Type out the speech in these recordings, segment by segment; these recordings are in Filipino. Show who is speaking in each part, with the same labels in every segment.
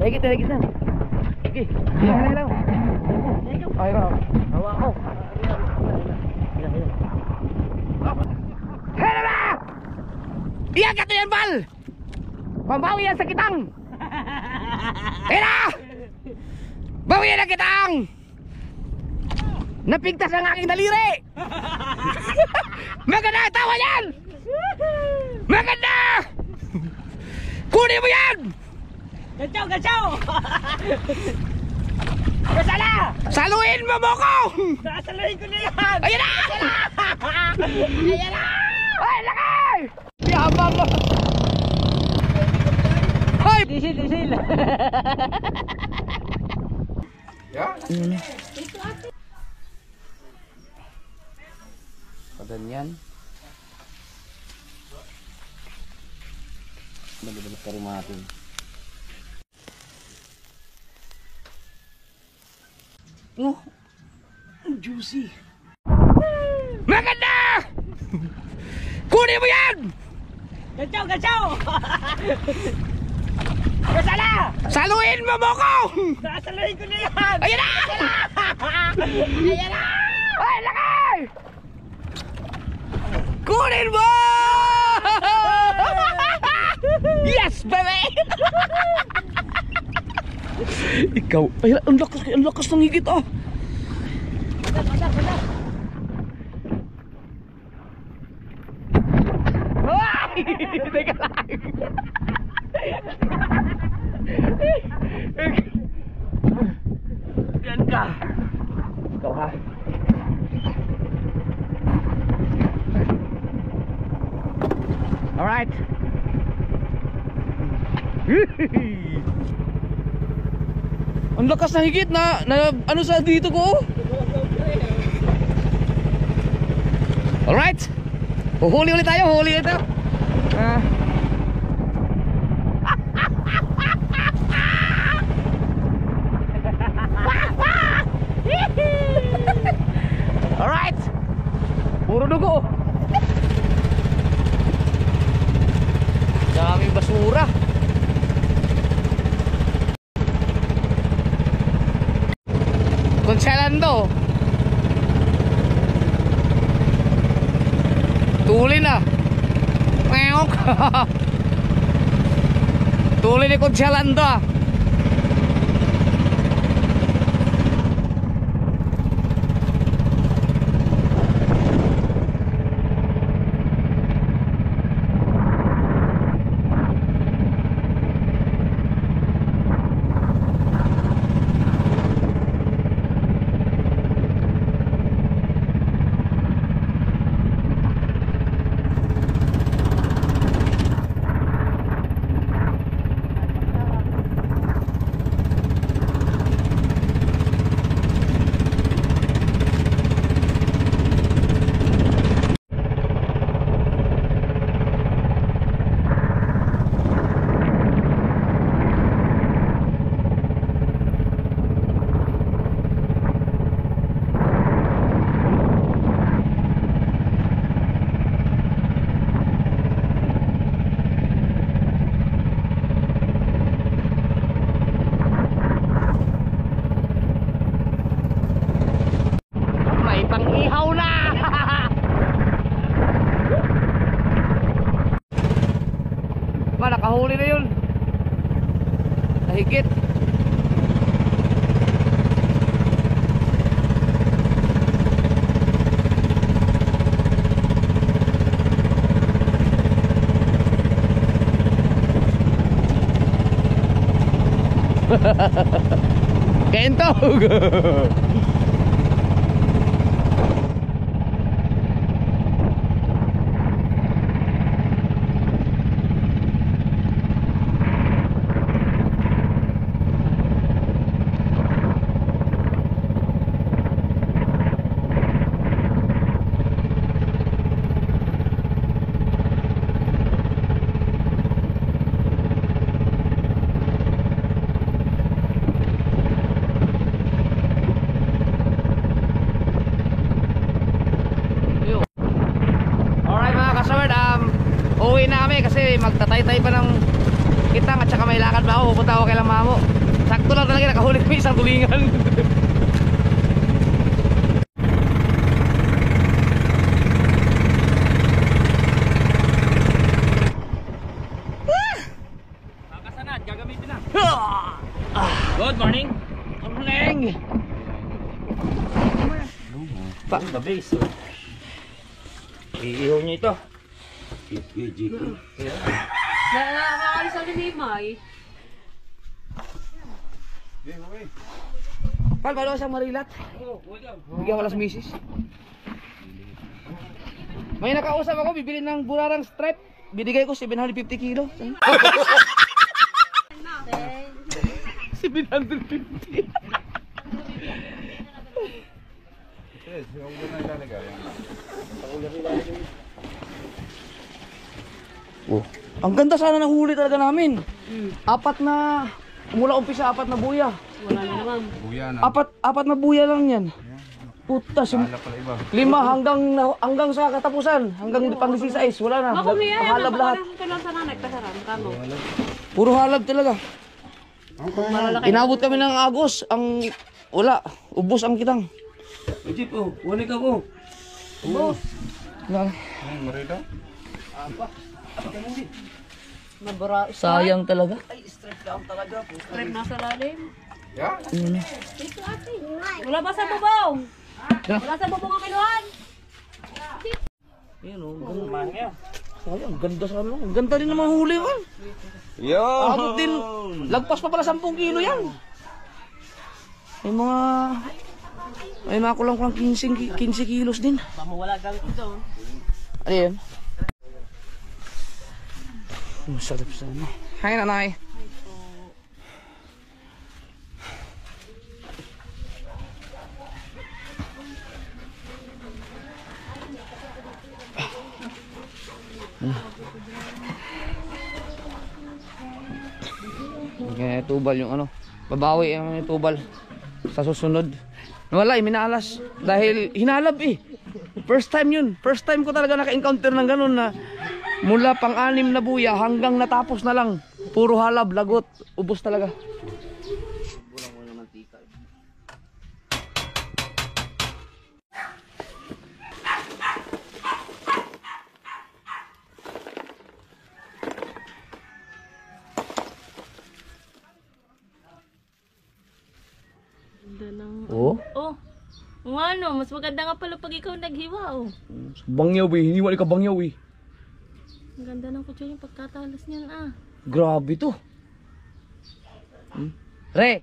Speaker 1: Higit na. Okay. Lang. Ay, hawa ko. Hela na! Iyan ka to yan, Bal! Pambawi yan sa kitang! Hela! Bawi yan ang kitang! Napigtas ang aking daliri! Maganda ang tawa yan! Maganda! Kunin mo yan!
Speaker 2: Gachaw! Kasala!
Speaker 1: Saluin mo ko!
Speaker 2: Sasaluhin ko na yan!
Speaker 1: Ayan na! Ayan na! Ay, laki! Yabang mo! Hoy!
Speaker 2: Disil!
Speaker 1: Yan. Paganyan. Balik-balik ka rin natin. Oh, juicy. Maganda! Kunin mo yan!
Speaker 2: Gachaw! Kasala!
Speaker 1: Saluin mo ko!
Speaker 2: Sasaluhin ko na yan!
Speaker 1: Ayan na! Ayan na! Ay, laki! Kunin mo! Yes, baby! Ikaw, ay, ang lakas ng higit ah! Ay! Teka lang! Yan ka! Ikaw ha? Alright! Ang lakas na higit na ano sa dito ko. Alright. Huli ulit tayo. Alright. Puro dugo. Daming basura. Conselando. Tuli na. Meok. Tuli ni Conselando. Nakahuli na yun. Nahigit. Kentog. Uwi na kami kasi magtatay-tay pa ng kitang at saka may lakad pa ako, pupunta ako kay Mamo. isang tulingan.
Speaker 2: Kakasanad, gagamitin na. Good morning.
Speaker 1: Good morning.
Speaker 2: The base. Iihaw niyo ito.
Speaker 3: Nakakaalis sa limay.
Speaker 1: Pal, balo sa marilat. Bigyan wala sa misis. May nakausap ako, bibili ng burarang stripe. Binigay ko 750 kilo. 750. Oh. Ang ganda sana ng huli talaga namin. Apat na, mula umpisa 4 na buya.
Speaker 3: Wala na naman.
Speaker 1: Apat na buya lang yan. Puta, 5 hanggang sa katapusan, hanggang pang-16 wala na. Halab lahat.
Speaker 3: Kailan sa nanay, pasaran kamo.
Speaker 1: Puro halab talaga. Inabot kami ng Agos, ang wala, ubos ang kitang.
Speaker 2: Jeep, wala ka mo.
Speaker 1: Ubos.
Speaker 3: Nabara.
Speaker 1: Sayang talaga.
Speaker 3: Strip nasa lalim.
Speaker 1: Ano?
Speaker 3: Wala ba sa bubong? Wala sa bubong ang kiluhan?
Speaker 1: Yan o, sayang, ganda sa ano. Ang ganda rin ng mga huli ko. Abot din, lagpas pa pala 10 kilo yan. May mga kulang-kulang 15 kilos din.
Speaker 2: Wala kang ito.
Speaker 1: Ano yan? Sarap sana. Hi, nanay. Kaya tubal yung ano. Babawi ang tubal sa susunod. Wala minalas dahil hinalab eh. First time yun. First time ko talaga naka-encounter ng ganun na mula pang-6 na buya hanggang natapos na lang. Puro halab, lagot, ubos talaga. Oh?
Speaker 3: Oh, ano, mas maganda nga pala pag ikaw naghiwa, oh.
Speaker 1: Bangyaw eh, hiniwali ka bangyaw eh.
Speaker 3: Ang ganda ng kutsa yung pagkatalas niyan, ah.
Speaker 1: Grabe to. Re!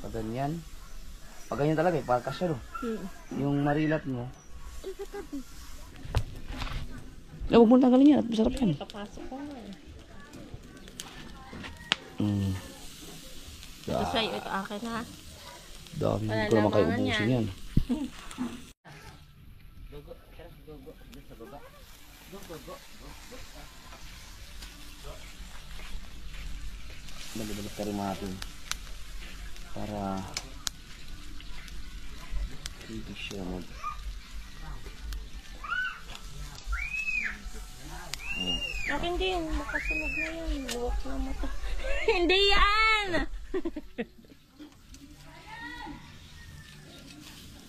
Speaker 1: Pag ganyan. Pag ganyan talaga eh, pagkasya no. Yung marilat mo. Huwag mo tanggalin yan at masarap yan.
Speaker 3: Papasok ko nga, eh.
Speaker 1: Da,
Speaker 3: Ito sa'yo, ito akin, ha.
Speaker 1: dami
Speaker 3: Wala
Speaker 1: ko naman kayo
Speaker 3: lamangan
Speaker 1: ubusin
Speaker 3: yan.
Speaker 1: yan. Balik-balik ka rin natin para hindi siya mag
Speaker 3: Akin din, makasunod na yan. Luwak na mata. Hindi yan!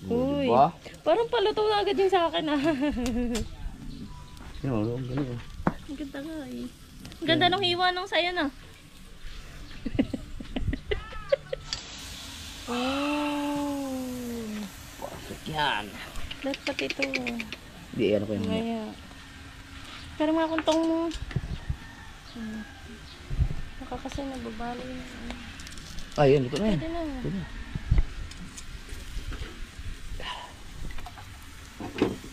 Speaker 3: Uy,
Speaker 1: diba?
Speaker 3: parang paluto na agad yung sa akin, ah.
Speaker 1: Yun, ang galing.
Speaker 3: Ang ganda nga, eh. Ang ganda nung hiwa nung sayo, na. Oh.
Speaker 1: Perfect yan.
Speaker 3: Lahat pati ito.
Speaker 1: Di, ano ko yung
Speaker 3: Kaya. Pero mga kuntong mo. Nakakasay na babalo yun.
Speaker 1: ay, yan, ito na yan.
Speaker 3: Pwede na.
Speaker 1: Ito na.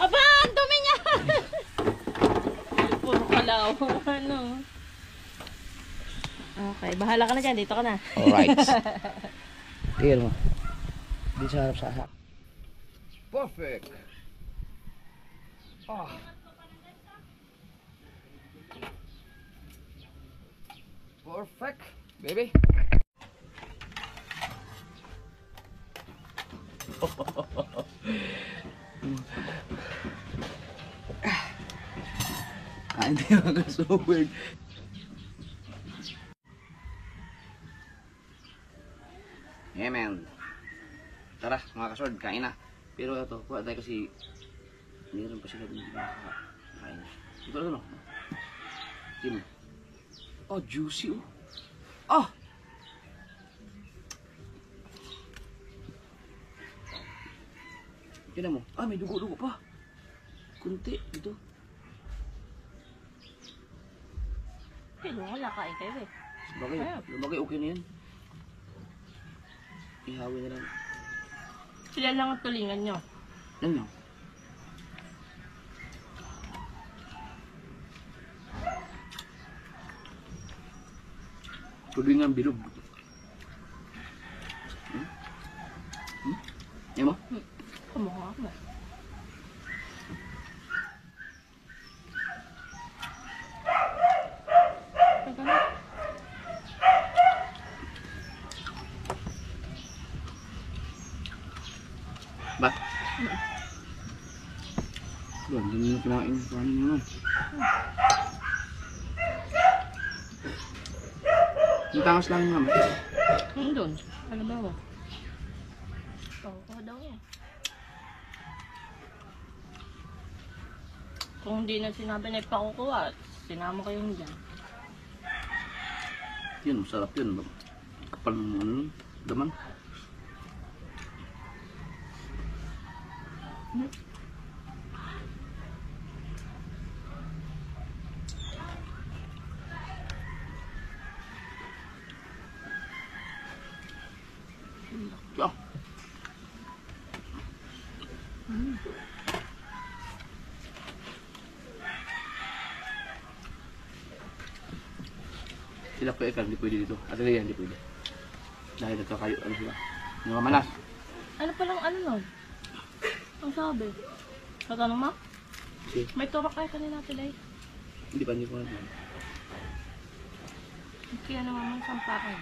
Speaker 3: Aba! Ang dumi niya! Puro kalaw. Ano? Okay, bahala ka na dyan. Dito ka na.
Speaker 1: Alright. Tigil mo. Di sa harap sa harap. Perfect. Ah. Perfect, baby. Hindi ako so weird. Yeah, man. Tara, mga kasword, kain na. Pero ito, kuha tayo kasi mayroon pa sila din kain. Ito ano? Tim. Oh, juicy oh. Oh! Tignan mo. Ah, may dugo-dugo pa. Kunti dito.
Speaker 3: Pero wala kain kayo eh.
Speaker 1: Sabagay okay na yan. Ihawin na lang.
Speaker 3: Sila lang ang tulingan nyo.
Speaker 1: Yan lang. Tulingan bilog. Yan mo?
Speaker 3: Kumukha ako ba?
Speaker 1: Ba? Doon, hindi mo kinain. Paano mo naman? Yung tangas lang naman.
Speaker 3: Doon. Ano ba ba? Oo daw yan. Kung hindi na sinabi na ipakukuha, sinama kayo dyan.
Speaker 1: Yun, masarap yun. Kapal mo ano, daman. Yeah. Sila po ikan, hindi pwede dito. At yan, hindi pwede. Dahil nagkakayo, ano sila? Mga manas.
Speaker 3: Ano palang ano nun? Ang sabi? Tatanong mo?
Speaker 1: Kasi,
Speaker 3: May turak kayo kanina tilay.
Speaker 1: hindi pa, hindi ko alam.
Speaker 3: Kaya naman may sampakan.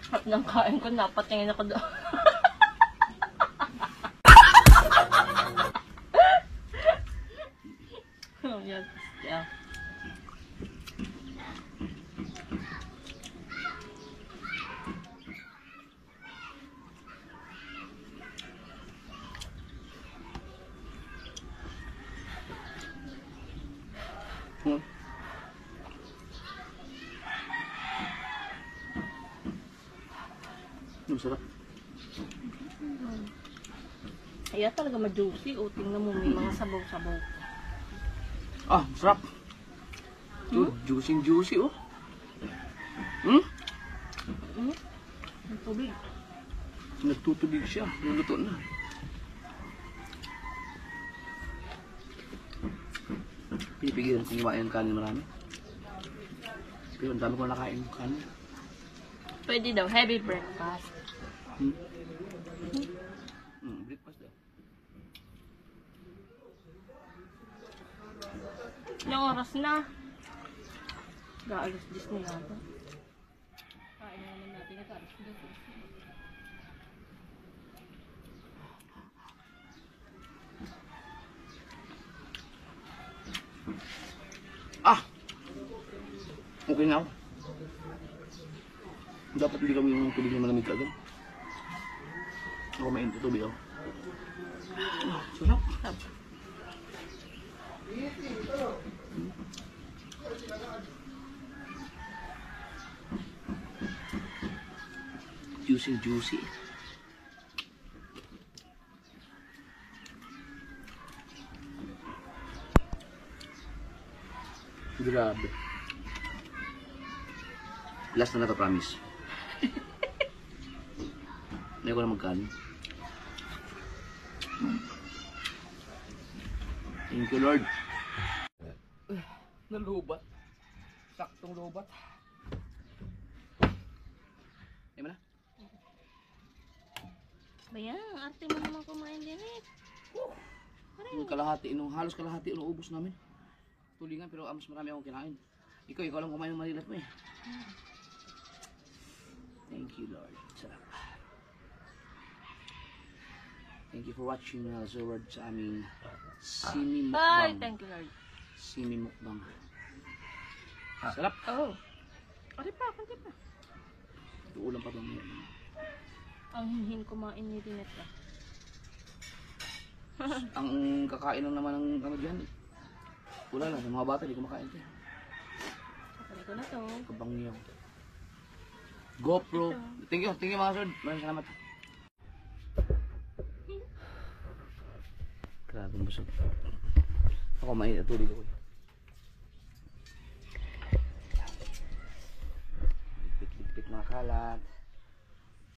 Speaker 3: At nang kain ko, napatingin ako doon. Oh, yes. Yeah.
Speaker 1: Hmm. Masarap.
Speaker 3: Kaya talaga ma-juicy. O, tingnan mo, may mga sabaw-sabaw.
Speaker 1: Ah, masarap. Juicy oh. Hmm?
Speaker 3: Ang tubig.
Speaker 1: Nagtutubig siya. Luluto na. Pinipigilan kong kumain ng kanin marami. Pero ang dami ko nakain ng kanin.
Speaker 3: Pwede daw, heavy breakfast.
Speaker 1: Breakfast daw.
Speaker 3: Ilang oras na? Gaalas 10 na yata. Kain na naman natin ito. Alas 10.
Speaker 1: Ah! Okay na ako. Dapat hindi kami yung tubig na malamig agad. Ako mainit ito tubig ako. Ah, sarap. Juicy. Grabe. Last na to, promise. Hindi ko na magkano. Thank you, Lord. Nalubat. Saktong lubat. Ay mo na?
Speaker 3: Bayan, arte mo naman kumain din eh.
Speaker 1: Yung kalahati, halos kalahati, ubos namin. Tulingan, pero mas marami akong kinain. Ikaw lang kumain ng malilat mo eh. you, Lord. Salamat. Thank you for watching Zorod sa aming Simi
Speaker 3: Ay,
Speaker 1: Mukbang.
Speaker 3: thank you, Lord.
Speaker 1: Simi Mukbang. Sarap.
Speaker 3: Oh. Kunti pa, kunti pa.
Speaker 1: Ulam pa doon.
Speaker 3: Ang hinhin kumain ni Rinet na.
Speaker 1: Ang kakain lang naman ng ano dyan. Wala lang, sa mga bata, di kumakain ito.
Speaker 3: Kapali ko na to.
Speaker 1: Kabang niyo. GoPro. Thank you mga sir. Maraming salamat. Grabe busog. Ako mainit at tubig ako. Likpit mga kalat.